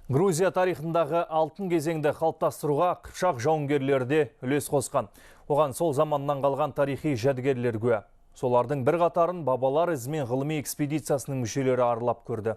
Грузия тарихындағы алтын кезеңді қалыптастыруға қыпшақ жауынгерлерде үлес қосқан. Оған сол заманнан қалған тарихи жәдігерлер куә. Солардың бір қатарын бабалар ізімен ғылыми экспедициясының мүшелері аралап көрді.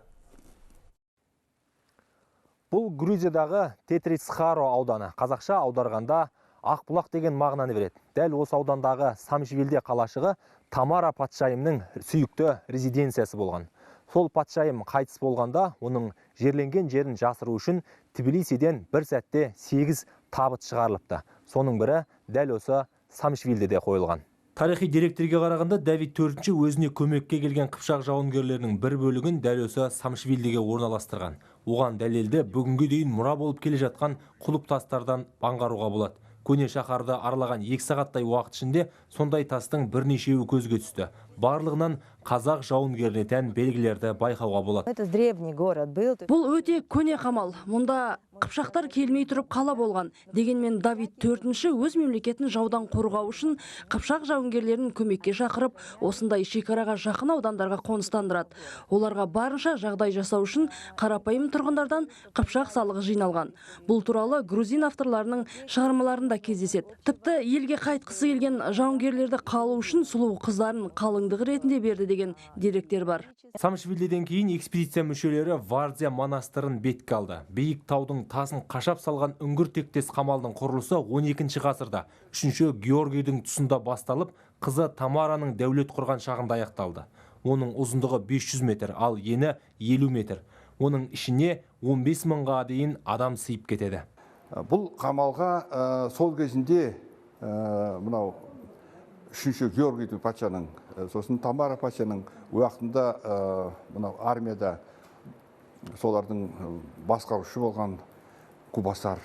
Бұл Грузиядағы Тетрицхаро ауданы. Қазақша аударғанда Ақбұлақ деген мағынаны береді. Дәл осы аудандағы Самшвилде қалашығы Тамара патшайымның сүйікті резиденциясы болған. Сол патшайым қайтыс болғанда, оның жерленген жерін жасыру үшін Тбилисиден бір сәтте 8 табыт шығарылыпты. Соның бірі дәл осы Самшвилдеде қойылған. Тарихи деректерге қарағанда Давид IV өзіне көмекке келген қыпшақ жауынгерлерінің бір бөлігін дәл осы Самшвилдеге орналастырған. Оған дәлелді бүгінге дейін мұра болып келе жатқан құлып тастардан аңғаруға болады. Көне шаһарды аралаған 2 сағаттай уақыт ішінде сондай тастың бірнешеуі көзге түсті. Барлығынан қазақ жауынгеріне тән белгілерді байқауға болады. Бұл өте көне қамал. Мұнда қыпшақтар келмей тұрып қала болған. Дегенмен Давид IV өз мемлекетін жаудан қорғау үшін қыпшақ жауынгерлерін көмекке шақырып, осындай шекараға жақын аудандарға қоныстандырады. Оларға барынша жағдай жасау үшін қарапайым тұрғындардан қыпшақ салығы жиналған. Бұл туралы грузин авторларының шығармаларында кездеседі. Тіпті елге қайтқысы келген жауынгерлерді қалу үшін сұлу қыздарын қалыңдығы ретінде берді деген деректер бар. Самшвилдеден кейін экспедиция мүшелері Вардия монастырын бетке алды. Биік таудың тасын қашап салған үңгір тектес қамалдың құрылысы 12 ғасырда 3-ші Георгийдің тұсында басталып, қызы Тамараның дәулет құрған шағында аяқталды. Оның ұзындығы 500 метр, ал ені 50 метр. Оның ішіне 15 мыңға дейін адам сыйып кетеді. Бұл қамалға сол кезінде мынау 3-ші Георгийдің патшаның, сосын Тамара патшаның уақытында мынау армияда солардың басқарушы болған Кубасар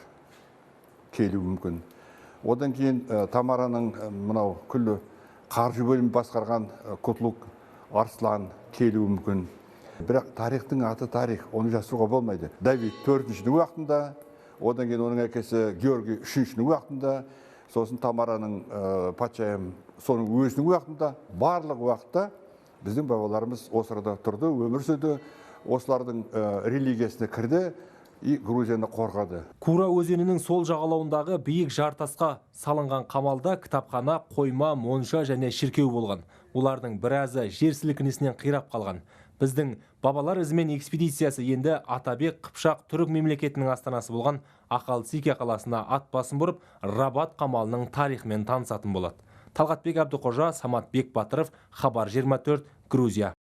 келуі мүмкін. Одан кейін Тамараның мынау күллі қаржы бөлімін басқарған Кутлук Арслан келуі мүмкін. Бірақ тарихтың аты тарих, оны жасыруға болмайды. Давид IV уақытында, одан кейін оның әкесі Георгий III уақытында, сосын Тамараның патшайым соның өзінің уақытында, барлық уақытта біздің бабаларымыз осы арада тұрды, өмір сүрді, осылардың религиясына кірді и Грузияны қорғады. Кура өзенінің сол жағалауындағы биік жартасқа салынған қамалда кітапхана, қойма, монша және шіркеу болған. Олардың біразы жер сілкінісінен қирап қалған. Біздің бабалар ізімен экспедициясы енді Атабек Қыпшақ түрік мемлекетінің астанасы болған Ақалсике қаласына ат басын бұрып, Рабат қамалының тарихымен танысатын болады. Талғатбек Әбдіқожа, Самат Бекбатыров, Хабар 24, Грузия.